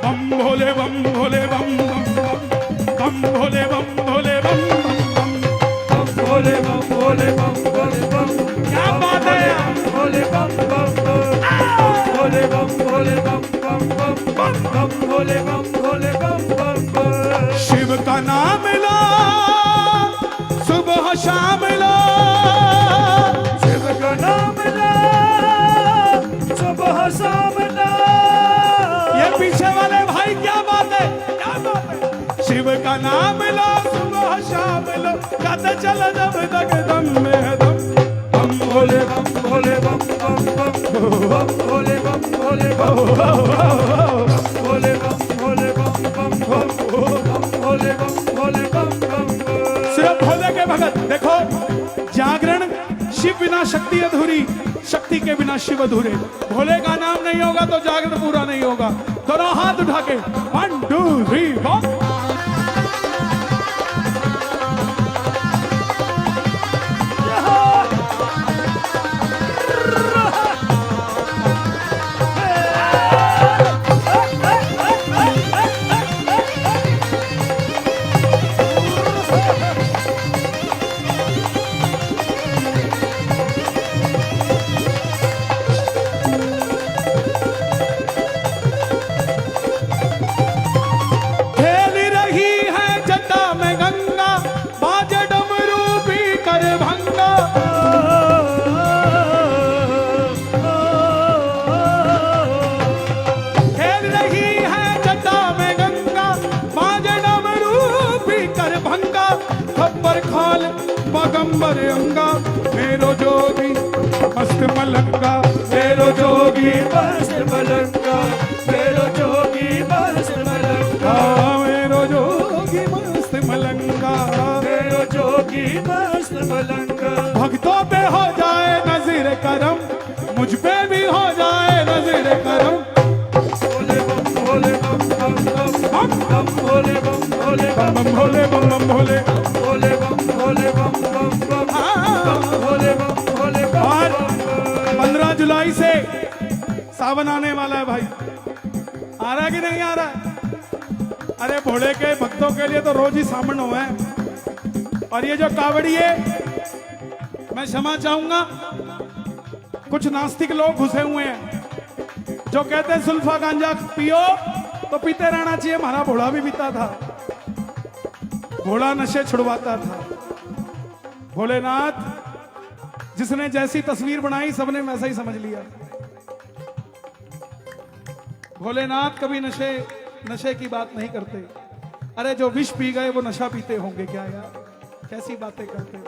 बम भोले बम भोले बम बम भोले बम भोले बम बम भोले बम भोले बम भोले बम। क्या बात है भोले बम बम भोले बम भोले बम बम बम बम भोले बम भोले बम बम बम। शिव का नाम लो सुबह शाम लो शिव का नाम लो सुबह शाम लो। ये पीछे वाले भाई क्या बात है शिव का नाम लो सुबह शाम लो गाते चलो जब तक दम में है दम बम भोले बम भोले बम बम बम बम भोले बम भोले बम भोले बम भोले बम बम बम भोले बम भोले बम बम। सिर्फ भोले के भगत देखो जागरण शिव बिना शक्ति अधूरी शक्ति के बिना शिव अधूरे भोले का नाम नहीं होगा तो जागरण पूरा नहीं होगा दोनों हाथ उठा के 1 2 3 4 खेल रही है जटा में गंगा बाजे डमरू भी कर भंगा खेल रही है जटा में गंगा बाजे डमरू भी कर भंगा खबर खाल बगंबर अंगा मेरो जोगी मस्त मलंगा मेरो जोगी बस मलंगा मेरो जोगी बस मलंगा मेरो जोगी मस्त मलंगा मेरो जोगी बस मलंगा। भक्तों पे हो जाए नजर करम मुझ पे भी हो जाए नजर करम भोले बम भोले बम बम बम बम भोले बम भोले बम बम भोले बम बम भोले भोले बम भोले बम बम बम भोले बम भोले और बम। 15 जुलाई से सावन आने वाला है भाई आ रहा है कि नहीं आ रहा है अरे भोले के भक्तों के लिए तो रोज ही सावन हुआ है और ये जो कावड़ी है मैं क्षमा चाहूंगा कुछ नास्तिक लोग घुसे हुए हैं जो कहते हैं सुल्फा गांजा पियो तो पीते रहना चाहिए हमारा भोला भी पीता था भोला नशे छुड़वाता था भोलेनाथ जिसने जैसी तस्वीर बनाई सबने वैसा ही समझ लिया भोलेनाथ कभी नशे की बात नहीं करते अरे जो विष पी गए वो नशा पीते होंगे क्या यार कैसी बातें करते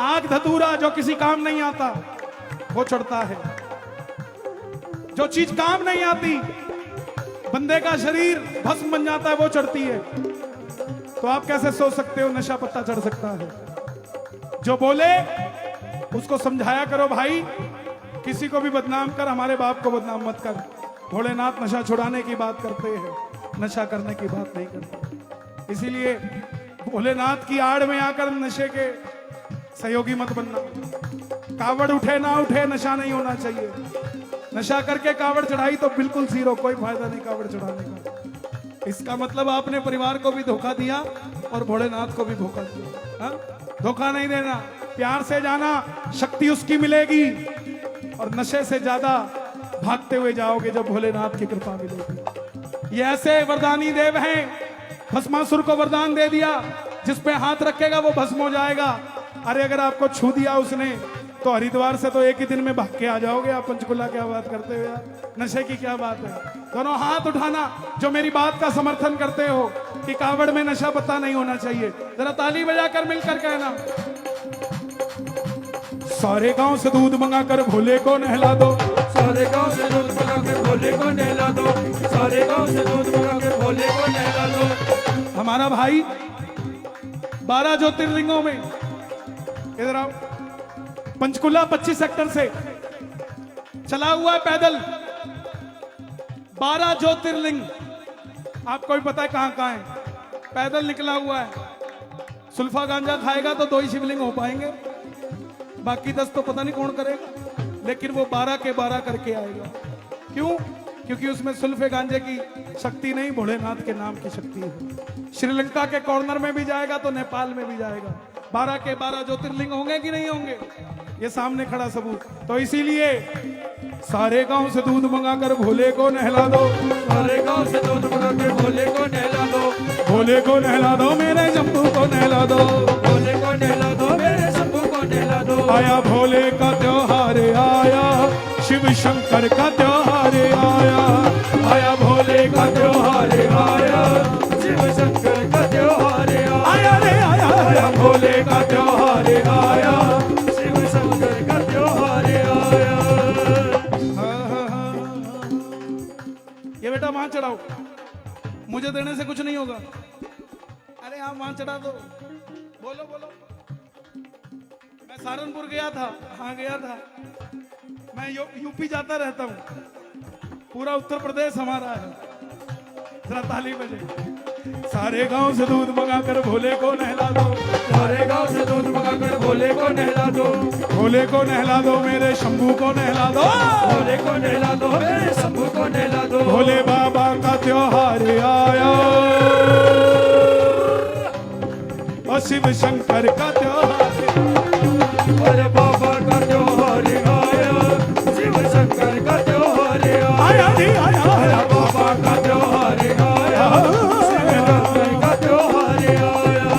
आग धतूरा जो किसी काम नहीं आता वो चढ़ता है जो चीज काम नहीं आती बंदे का शरीर भस्म बन जाता है वो चढ़ती है तो आप कैसे सोच सकते हो नशा पत्ता चढ़ सकता है जो बोले उसको समझाया करो भाई किसी को भी बदनाम कर हमारे बाप को बदनाम मत कर भोलेनाथ नशा छुड़ाने की बात करते हैं नशा करने की बात नहीं करते इसीलिए भोलेनाथ की आड़ में आकर नशे के सहयोगी मत बनना कावड़ उठे ना उठे नशा नहीं होना चाहिए नशा करके कावड़ चढ़ाई तो बिल्कुल जीरो कोई फायदा नहीं कावड़ चढ़ाने का इसका मतलब आपने परिवार को भी धोखा दिया और भोलेनाथ को भी धोखा दिया हाँ? धोखा नहीं देना प्यार से जाना शक्ति उसकी मिलेगी और नशे से ज्यादा भागते हुए जाओगे जब भोलेनाथ की कृपा मिलेगी ये ऐसे वरदानी देव हैं भस्मासुर को वरदान दे दिया जिस पे हाथ रखेगा वो भस्म हो जाएगा अरे अगर आपको छू दिया उसने तो हरिद्वार से तो एक ही दिन में भाग के आ जाओगे आप पंचकुला क्या बात करते हो यार नशे की क्या बात है दोनों हाथ उठाना जो मेरी बात का समर्थन करते हो कि कावड़ में नशा पत्ता नहीं होना चाहिए जरा ताली बजाकर मिलकर कहना सारे गांव से दूध मंगाकर भोले को नहला दो सारे गांव से दूध मंगा के भोले को नहला दो सारे गांव से दूध मंगा के भोले को नहला दो। हमारा भाई 12 ज्योतिर्लिंगों में इधर आओ पंचकुला 25 सेक्टर से चला हुआ है पैदल 12 ज्योतिर्लिंग आपको भी पता है कहां कहां है पैदल निकला हुआ है सुल्फा गांजा खाएगा तो 2 ही शिवलिंग हो पाएंगे बाकी 10 तो पता नहीं कौन करेगा लेकिन वो 12 के 12 करके आएगा क्यों क्योंकि उसमें सुल्फे गांजे की शक्ति नहीं, भोलेनाथ के नाम की शक्ति है। श्रीलंका के कॉर्नर में भी जाएगा तो नेपाल में भी जाएगा। 12 के 12 ज्योतिर्लिंग होंगे कि नहीं होंगे, ये सामने खड़ा सबूत। तो इसीलिए सारे गांव से दूध मंगाकर भोले को नहला दो, सारे गांव से दूध मंगा के भोले को नहला दो, भोले को नहला दो, मेरे शंभू को नहला दो, भोले को नहला दो, मेरे शंभू को नहला दो। आया भोले का त्योहार आया, शिव शंकर का त्योहार आया, आया भोले का त्योहार आया, शिव शंकर का त्योहार आया रे आया, आया भोले का त्योहार आया, शिव शंकर का त्योहार आया। ये बेटा वहां चढ़ाओ, मुझे देने से कुछ नहीं होगा। अरे हाँ वहां चढ़ा दो, बोलो बोलो। मैं सहारनपुर गया था, हाँ गया था। मैं यूपी जाता रहता हूँ, पूरा उत्तर प्रदेश हमारा है। जरा ताली बजे। सारे गांव से दूध मंगाकर भोले को नहला दो, सारे गांव से दूध मंगाकर भोले को नहला दो, भोले को नहला दो, मेरे शंभू को नहला दो, भोले को नहला दो, मेरे शंभू को नहला दो। भोले बाबा का त्योहार आया, और शिव शंकर का त्योहार, भोले बाबा का त्योहार आया, शिव शंकर का त्योहार आया जी आया, आया बाबा का त्योहार आया, शिव शंकर का त्योहार आया।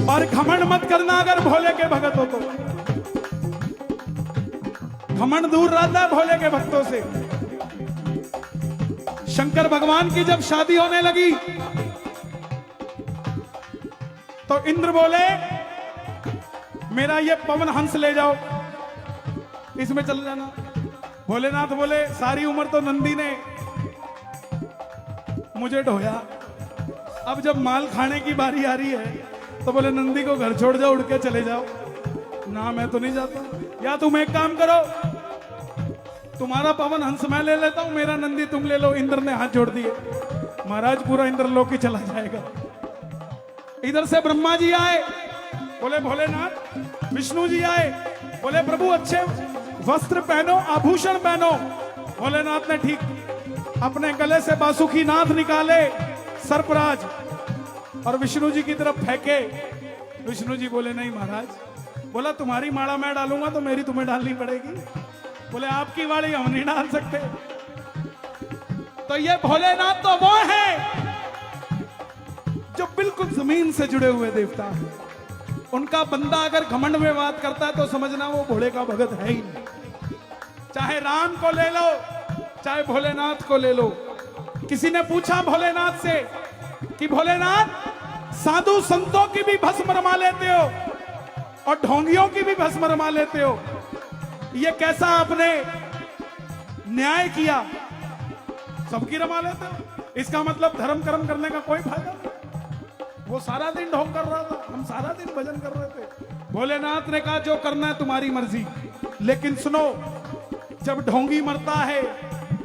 और घमंड मत करना अगर भोले के भगत हो तो। घमंड दूर रहता है भोले के भक्तों से। शंकर भगवान की जब शादी होने लगी तो इंद्र बोले मेरा ये पवन हंस ले जाओ, इसमें चल जाना। भोलेनाथ बोले सारी उम्र तो नंदी ने मुझे ढोया, अब जब माल खाने की बारी आ रही है तो बोले नंदी को घर छोड़ जाओ, उड़ के चले जाओ। ना मैं तो नहीं जाता, या तुम एक काम करो, तुम्हारा पवन हंस मैं ले लेता हूं, मेरा नंदी तुम ले लो। इंद्र ने हाथ जोड़ दिए, महाराज पूरा इंद्रलोक ही चला जाएगा। इधर से ब्रह्मा जी आए, बोले भोलेनाथ। विष्णु जी आए, बोले प्रभु अच्छे वस्त्र पहनो, आभूषण पहनो। भोलेनाथ ने ठीक अपने गले से बासुकी नाथ निकाले, सर्पराज, और विष्णु जी की तरफ फेंके। विष्णु जी बोले नहीं महाराज। बोला तुम्हारी माला मैं डालूंगा तो मेरी तुम्हें डालनी पड़ेगी। बोले आपकी वाली हम नहीं डाल सकते। तो ये भोलेनाथ तो वो है जो बिल्कुल जमीन से जुड़े हुए देवता है। उनका बंदा अगर घमंड में बात करता है तो समझना वो भोले का भगत है ही नहीं। चाहे राम को ले लो, चाहे भोलेनाथ को ले लो। किसी ने पूछा भोलेनाथ से कि भोलेनाथ साधु संतों की भी भस्म रमा लेते हो और ढोंगियों की भी भस्म रमा लेते हो, ये कैसा आपने न्याय किया? सबकी रमा लेते हो, इसका मतलब धर्म कर्म करने का कोई फायदा नहीं। वो सारा दिन ढोंग कर रहा था, हम सारा दिन भजन कर रहे थे। भोलेनाथ ने कहा जो करना है तुम्हारी मर्जी, लेकिन सुनो, जब ढोंगी मरता है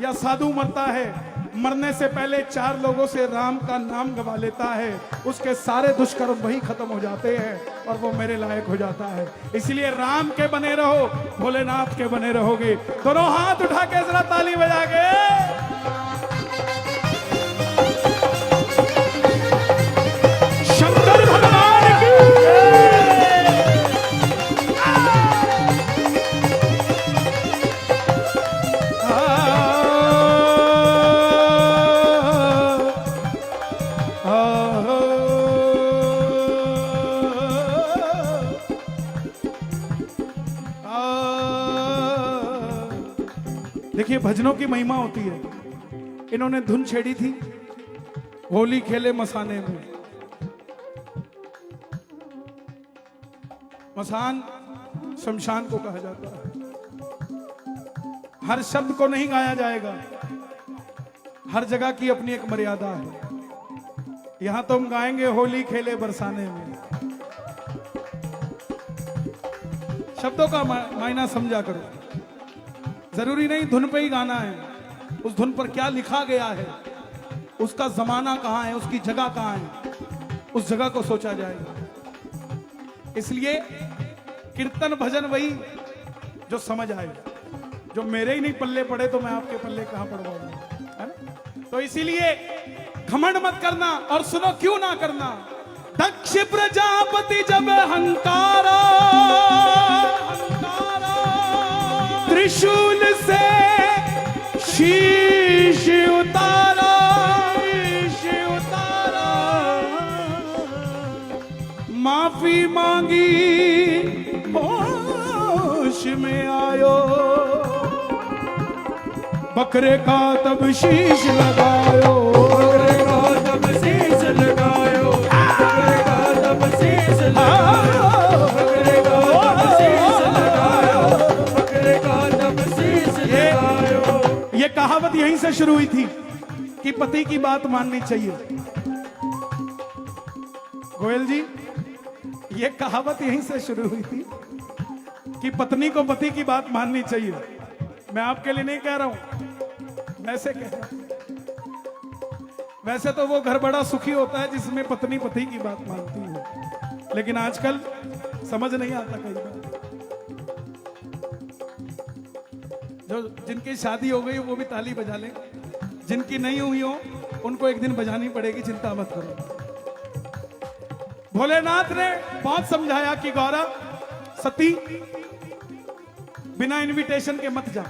या साधु मरता है, मरने से पहले 4 लोगों से राम का नाम गवा लेता है, उसके सारे दुष्कर्म वही खत्म हो जाते हैं और वो मेरे लायक हो जाता है। इसलिए राम के बने रहो, भोलेनाथ के बने रहोगे। दोनों हाथ उठा के जरा ताली बजा के शंकर भगवान की। देखिए भजनों की महिमा होती है। इन्होंने धुन छेड़ी थी, होली खेले मसाने में। मसान शमशान को कहा जाता है। हर शब्द को नहीं गाया जाएगा, हर जगह की अपनी एक मर्यादा है। यहां तो हम गाएंगे होली खेले बरसाने में। शब्दों का मायना समझा करो। जरूरी नहीं धुन पे ही गाना है, उस धुन पर क्या लिखा गया है, उसका जमाना कहां है, उसकी जगह कहां है, उस जगह को सोचा जाएगा। इसलिए कीर्तन भजन वही जो समझ आए। जो मेरे ही नहीं पल्ले पड़े तो मैं आपके पल्ले कहां पड़वाऊंगा, है ना? तो इसीलिए घमंड मत करना। और सुनो क्यों ना करना, दक्ष प्रजापति जब हंकारा, त्रिशूल से शीश उतारा, माफी मांगी होश में आयो, बकरे का तब शीश लगायो, बकरे का तब शीश लगायो, बकरे का तब शीश लगायो, बकरे का तब शीश लगायो, बकरे का तब शीश लगायो। ये कहावत यहीं से शुरू हुई थी कि पति की बात माननी चाहिए। गोयल जी, ये कहावत यहीं से शुरू हुई थी कि पत्नी को पति की बात माननी चाहिए। मैं आपके लिए नहीं कह रहा हूं, वैसे कह रहा हूं। वैसे तो वो घर बड़ा सुखी होता है जिसमें पत्नी पति की बात मानती है, लेकिन आजकल समझ नहीं आता कई बार। जो जिनकी शादी हो गई वो भी ताली बजा लें, जिनकी नहीं हुई हो उनको एक दिन बजानी पड़ेगी, चिंता मत करो। भोलेनाथ ने बहुत समझाया कि गौरा सती बिना इनविटेशन के मत जा।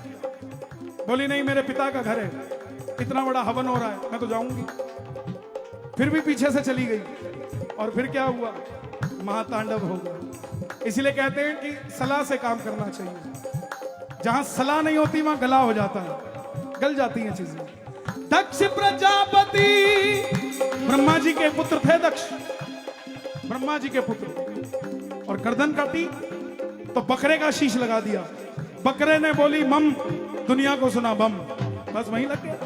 बोली नहीं, मेरे पिता का घर है, इतना बड़ा हवन हो रहा है, मैं तो जाऊंगी। फिर भी पीछे से चली गई, और फिर क्या हुआ, महातांडव हो गया। इसलिए कहते हैं कि सलाह से काम करना चाहिए। जहां सलाह नहीं होती वहां गला हो जाता है, गल जाती हैं चीजें। दक्ष प्रजापति ब्रह्मा जी के पुत्र थे, दक्ष ब्रह्मा जी के पुत्र, और गर्दन काटी तो बकरे का शीश लगा दिया। बकरे ने बोली मम, दुनिया को सुना बम, बस वहीं लग गया।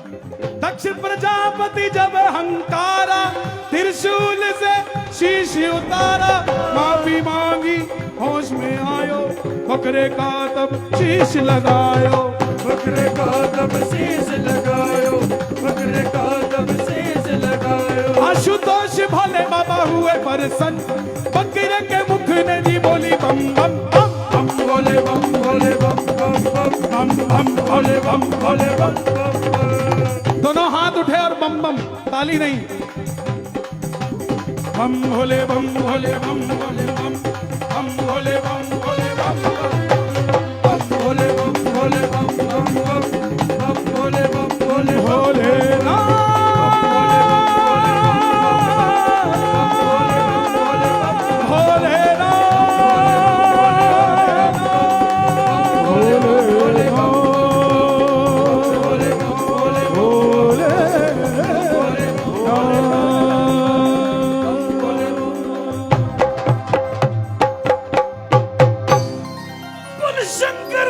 दक्ष प्रजापति जब हंकारा, त्रिशूल से शीश उतारा, माफी मांगी होश में आयो, बकरे का तब शीश लगायो, बकरे का तब शीश लगायो, बकरे का तब शीश लगायो। आशुतोष भोले बाबा हुए परसन, बकरे के मुख ने जी बोली बम बम बम बम भोले बम भोले बम बम बम बम बम भोले बम भोले बम बम बम। दोनों हाथ उठे और बम बम, ताली नहीं। बम भोले बम भोले बम भोले बम बम भोले बम भोले बम बम भोले बम भोले बम बम बम बम भोले बम भोले भोले शंकर